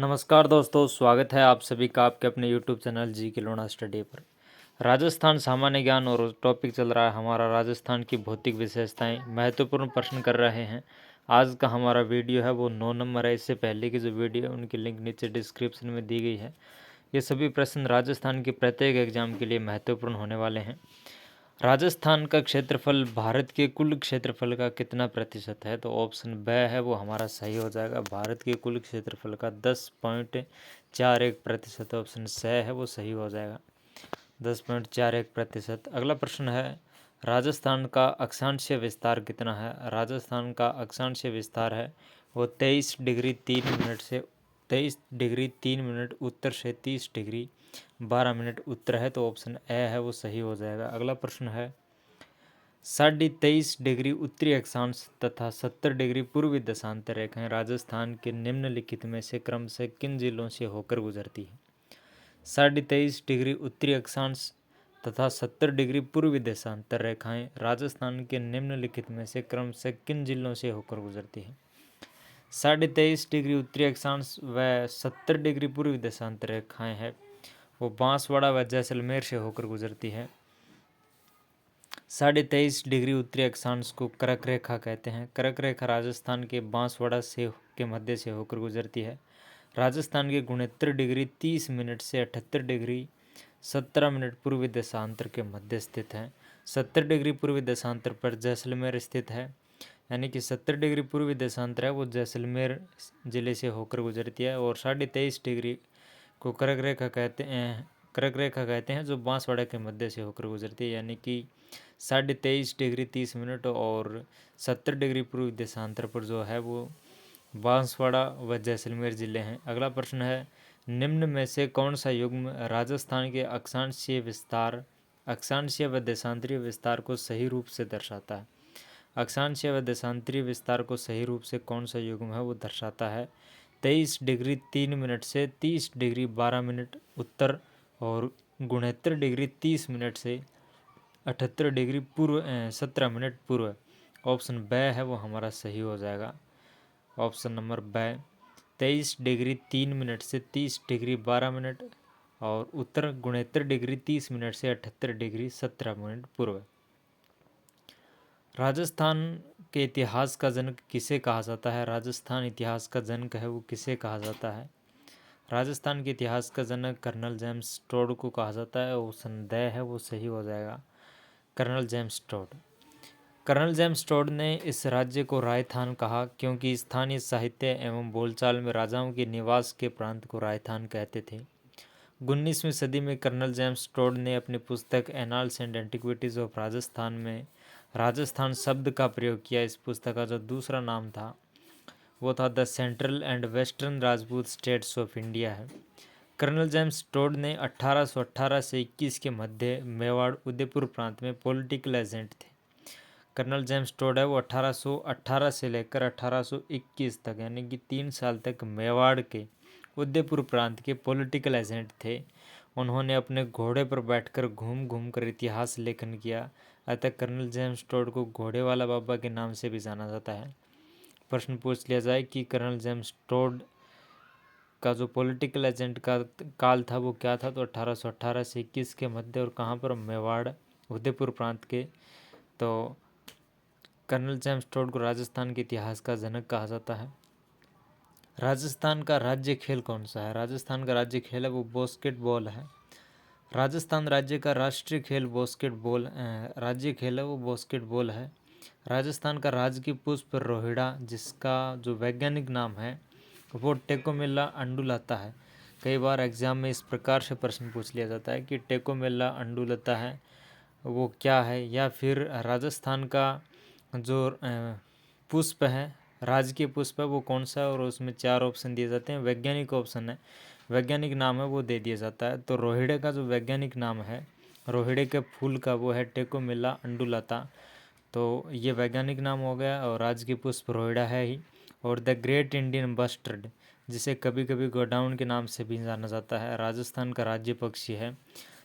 नमस्कार दोस्तों, स्वागत है आप सभी का आपके अपने यूट्यूब चैनल जी खिलौना स्टडी पर। राजस्थान सामान्य ज्ञान और टॉपिक चल रहा है हमारा राजस्थान की भौतिक विशेषताएं, महत्वपूर्ण प्रश्न कर रहे हैं। आज का हमारा वीडियो है वो 9 नंबर है। इससे पहले की जो वीडियो है उनकी लिंक नीचे डिस्क्रिप्शन में दी गई है। ये सभी प्रश्न राजस्थान के प्रत्येक एग्जाम के लिए महत्वपूर्ण होने वाले हैं। राजस्थान का क्षेत्रफल भारत के कुल क्षेत्रफल का कितना प्रतिशत है? तो ऑप्शन ब है वो हमारा सही हो जाएगा। भारत के कुल क्षेत्रफल का 10.41% ऑप्शन स है वो सही हो जाएगा, 10.41%। अगला प्रश्न है, राजस्थान का अक्षांशीय विस्तार कितना है? राजस्थान का अक्षांशीय विस्तार है वो 23 डिग्री 3 मिनट से 23 डिग्री 3 मिनट उत्तर से 30 डिग्री 12 मिनट उत्तर है, तो ऑप्शन ए है वो सही हो जाएगा। अगला प्रश्न है, 23.5 डिग्री उत्तरी अक्षांश तथा 70 डिग्री पूर्वी दशांतर रेखाएं राजस्थान के निम्नलिखित में से क्रमशः किन जिलों से होकर गुजरती है? 23.5 डिग्री उत्तरी अक्षांश तथा 70 डिग्री पूर्वी देशांतर रेखाएं राजस्थान के निम्नलिखित में से क्रमशः किन जिलों से होकर गुजरती है? 23.5 डिग्री उत्तरी अक्षांश व 70 डिग्री पूर्वी देशांतर रेखाएं हैं वो बांसवाड़ा व जैसलमेर से होकर गुजरती है। 23.5 डिग्री उत्तरी अक्षांश को कर्क रेखा कहते हैं। कर्क रेखा राजस्थान के बांसवाड़ा से के मध्य से होकर गुजरती है। राजस्थान के 69 डिग्री 30 मिनट से 78 डिग्री 17 मिनट पूर्वी देशांतर के मध्य स्थित है। 70 डिग्री पूर्वी देशांतर पर जैसलमेर स्थित है, यानी कि 70 डिग्री पूर्वी देशांतर है वो जैसलमेर जिले से होकर गुजरती है। और 23.5 डिग्री को कर्क रेखा कहते हैं जो बांसवाड़ा के मध्य से होकर गुजरती है, यानी कि 23.5 डिग्री 30 मिनट और 70 डिग्री पूर्वी देशांतर पर जो है वो बांसवाड़ा व जैसलमेर जिले हैं। अगला प्रश्न है, निम्न में से कौन सा युग्म राजस्थान के अक्षांशीय व देशांतरीय विस्तार को सही रूप से दर्शाता है? अक्षांशीय व देशांतरीय विस्तार को सही रूप से कौन सा युग्म है वो दर्शाता है? 23 डिग्री 3 मिनट से 30 डिग्री 12 मिनट उत्तर और 69 डिग्री 30 मिनट से 78 डिग्री पूर्व 17 मिनट पूर्व। ऑप्शन ब है वो हमारा सही हो जाएगा, ऑप्शन नंबर ब। 23 डिग्री 3 मिनट से 30 डिग्री 12 मिनट और उत्तर 69 डिग्री 30 मिनट से 78 डिग्री 17 मिनट पूर्व। राजस्थान के इतिहास का जनक किसे कहा जाता है? राजस्थान इतिहास का जनक है वो किसे कहा जाता है? राजस्थान के इतिहास का जनक कर्नल जेम्स टोड को कहा जाता है। ऑप्शन द है वो सही हो जाएगा, colonel James Tod. Colonel James Tod ने इस राज्य को राजस्थान कहा क्योंकि स्थानीय साहित्य एवं बोलचाल में राजाओं के निवास के प्रांत को राजस्थान कहते थे। 19वीं सदी में कर्नल जेम्स टोड ने अपनी पुस्तक annals and antiquities of Rajasthan में राजस्थान शब्द का प्रयोग किया। इस पुस्तक का जो दूसरा नाम था वो था the central and western Rajput states of India है। कर्नल जेम्स टोड ने 1818 से 21 के मध्य मेवाड़ उदयपुर प्रांत में पॉलिटिकल एजेंट थे। कर्नल जेम्स टोड है वो 1818 से लेकर 1821 तक यानी कि 3 साल तक मेवाड़ के उदयपुर प्रांत के पॉलिटिकल एजेंट थे। उन्होंने अपने घोड़े पर बैठकर घूम घूम कर इतिहास लेखन किया, अतः कर्नल जेम्स टोड को घोड़े वाला बाबा के नाम से भी जाना जाता है। प्रश्न पूछ लिया जाए कि कर्नल जेम्स टोड का जो पॉलिटिकल एजेंट का काल था वो क्या था, तो 1818 से 21 के मध्य और कहाँ पर? मेवाड़ उदयपुर प्रांत के। तो कर्नल जेम्स टोड को राजस्थान के इतिहास का जनक कहा जाता है। राजस्थान का राज्य खेल कौन सा है? राजस्थान का राज्य खेल है वो बास्केटबॉल है। राजस्थान राज्य का राष्ट्रीय खेल राज्य खेल है वो बास्केटबॉल है। राजस्थान का राजकीय पुष्प रोहिड़ा, जिसका जो वैज्ञानिक नाम है वो टेकोमेला अंडुलाता है। कई बार एग्जाम में इस प्रकार से प्रश्न पूछ लिया जाता है कि टेकोमेला अंडुलाता है वो क्या है, या फिर राजस्थान का जो पुष्प है, राजकीय पुष्प है वो कौन सा है, और उसमें 4 ऑप्शन दिए जाते हैं। वैज्ञानिक ऑप्शन है, वैज्ञानिक नाम है वो दे दिया जाता है। तो रोहिड़े का जो वैज्ञानिक नाम है, रोहिड़े के फूल का, वो है टेकोमेला अंडुलाता। तो ये वैज्ञानिक नाम हो गया और राजकीय पुष्प रोहिड़ा है ही। और द ग्रेट इंडियन बस्टर्ड, जिसे कभी कभी गोडाउन के नाम से भी जाना जाता है, राजस्थान का राज्य पक्षी है।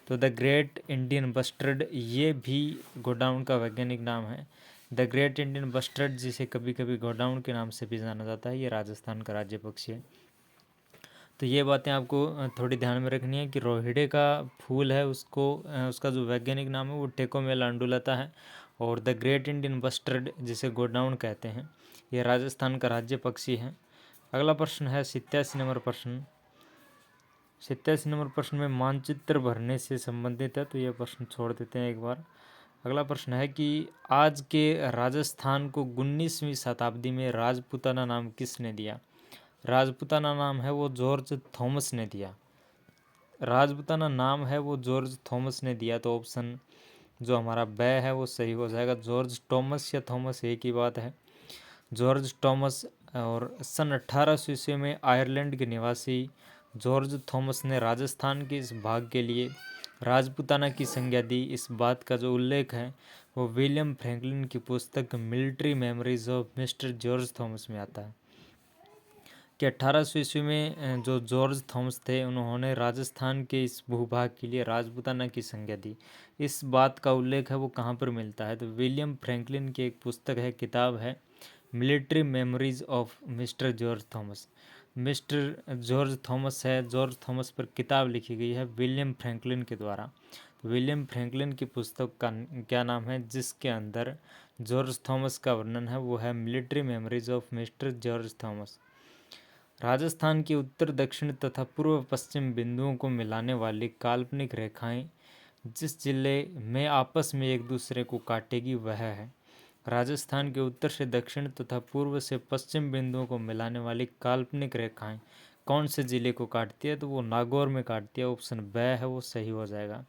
तो द ग्रेट इंडियन बस्टर्ड ये भी गोडाउन का वैज्ञानिक नाम है। द ग्रेट इंडियन बस्टर्ड, जिसे कभी कभी गोडाउन के नाम से भी जाना जाता है, ये राजस्थान का राज्य पक्षी है। तो ये बातें आपको थोड़ी ध्यान में रखनी है कि रोहिड़े का फूल है उसका जो वैज्ञानिक नाम है वो टेकोमेला अंडुलता है। और द ग्रेट इंडियन बस्टर्ड जिसे गोडाउन कहते हैं, ये राजस्थान का राज्य पक्षी है। अगला प्रश्न है 87 नंबर प्रश्न। 87 नंबर प्रश्न में मानचित्र भरने से संबंधित है, तो ये प्रश्न छोड़ देते हैं एक बार। अगला प्रश्न है कि आज के राजस्थान को 19वीं शताब्दी में राजपूताना नाम किसने दिया? राजपूताना नाम है वो जॉर्ज थॉमस ने दिया। राजपूताना नाम है वो जॉर्ज थॉमस ने दिया, तो ऑप्शन जो हमारा ब है वो सही हो जाएगा। जॉर्ज टॉमस या थॉमस एक ही बात है। George Thomas. और सन 1800 ईस्वी में आयरलैंड के निवासी जॉर्ज थॉमस ने राजस्थान के इस भाग के लिए राजपूताना की संज्ञा दी। इस बात का जो उल्लेख है वो विलियम फ्रैंकलिन की पुस्तक military memories of mister George Thomas में आता है कि 1800 ईस्वी में जो जॉर्ज थॉमस थे उन्होंने राजस्थान के इस भूभाग के लिए राजपूताना की संज्ञा दी। इस बात का उल्लेख है वो कहाँ पर मिलता है? तो विलियम फ्रैंकलिन की एक पुस्तक है, किताब है military memories of mister George Thomas. Mister George Thomas है, जॉर्ज थॉमस पर किताब लिखी गई है विलियम फ्रैंकलिन के द्वारा। विलियम फ्रैंकलिन की पुस्तक का क्या नाम है जिसके अंदर जॉर्ज थॉमस का वर्णन है? वो है military memories of mister George Thomas. Rajasthan की उत्तर दक्षिण तथा पूर्व पश्चिम बिंदुओं को मिलाने वाली काल्पनिक रेखाएं जिस जिले में आपस में एक दूसरे को काटेगी वह है। राजस्थान के उत्तर से दक्षिण तथा पूर्व से पश्चिम बिंदुओं को मिलाने वाली काल्पनिक रेखाएं कौन से जिले को काटती है? तो वो नागौर में काटती है। ऑप्शन ब है वो सही हो जाएगा।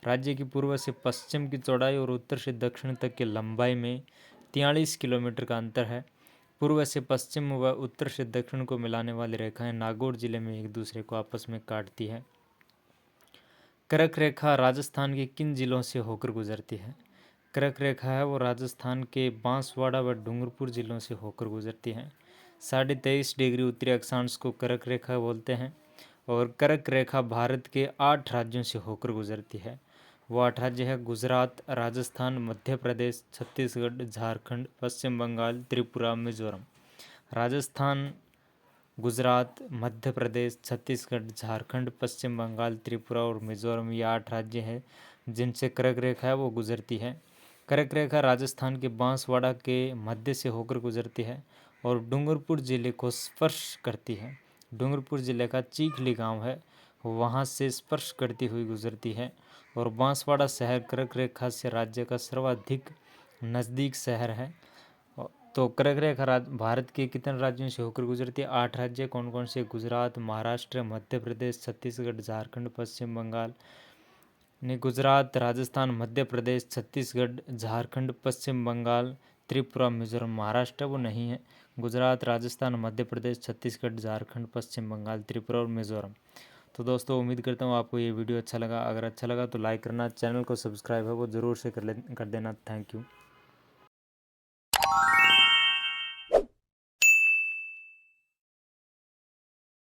राज्य की पूर्व से पश्चिम की चौड़ाई और उत्तर से दक्षिण तक की लंबाई में 43 किलोमीटर का अंतर है। पूर्व से पश्चिम व उत्तर से दक्षिण को मिलाने वाली रेखाएं नागौर जिले में एक दूसरे को आपस में काटती है। कर्क रेखा राजस्थान के किन जिलों से होकर गुजरती है? कर्क रेखा है वो राजस्थान के बांसवाड़ा व डूंगरपुर जिलों से होकर गुजरती है। 23.5 डिग्री उत्तरी अक्षांश को कर्क रेखा बोलते हैं। और कर्क रेखा भारत के 8 राज्यों से होकर गुजरती है। वो 8 राज्य है गुजरात, राजस्थान, मध्य प्रदेश, छत्तीसगढ़, झारखंड, पश्चिम बंगाल, त्रिपुरा, मिजोरम। राजस्थान, गुजरात, मध्य प्रदेश, छत्तीसगढ़, झारखंड, पश्चिम बंगाल, त्रिपुरा और मिजोरम, ये 8 राज्य हैं जिनसे कर्क रेखा है वो गुजरती है। कर्क रेखा राजस्थान के बांसवाड़ा के मध्य से होकर गुजरती है और डूंगरपुर जिले को स्पर्श करती है। डूंगरपुर जिले का चीखली गांव है, वहां से स्पर्श करती हुई गुजरती है। और बांसवाड़ा शहर कर्क रेखा से राज्य का सर्वाधिक नज़दीक शहर है। तो कर्क रेखा भारत के कितने राज्यों से होकर गुजरती है? 8 राज्य। कौन कौन से? गुजरात, महाराष्ट्र, मध्य प्रदेश, छत्तीसगढ़, झारखंड, पश्चिम बंगाल। नहीं, गुजरात, राजस्थान, मध्य प्रदेश, छत्तीसगढ़, झारखंड, पश्चिम बंगाल, त्रिपुरा, मिजोरम। महाराष्ट्र वो नहीं है। गुजरात, राजस्थान, मध्य प्रदेश, छत्तीसगढ़, झारखंड, पश्चिम बंगाल, त्रिपुरा और मिजोरम। तो दोस्तों उम्मीद करता हूँ आपको ये वीडियो अच्छा लगा। अगर अच्छा लगा तो लाइक करना, चैनल को सब्सक्राइब है वो ज़रूर से कर देना। Thank you.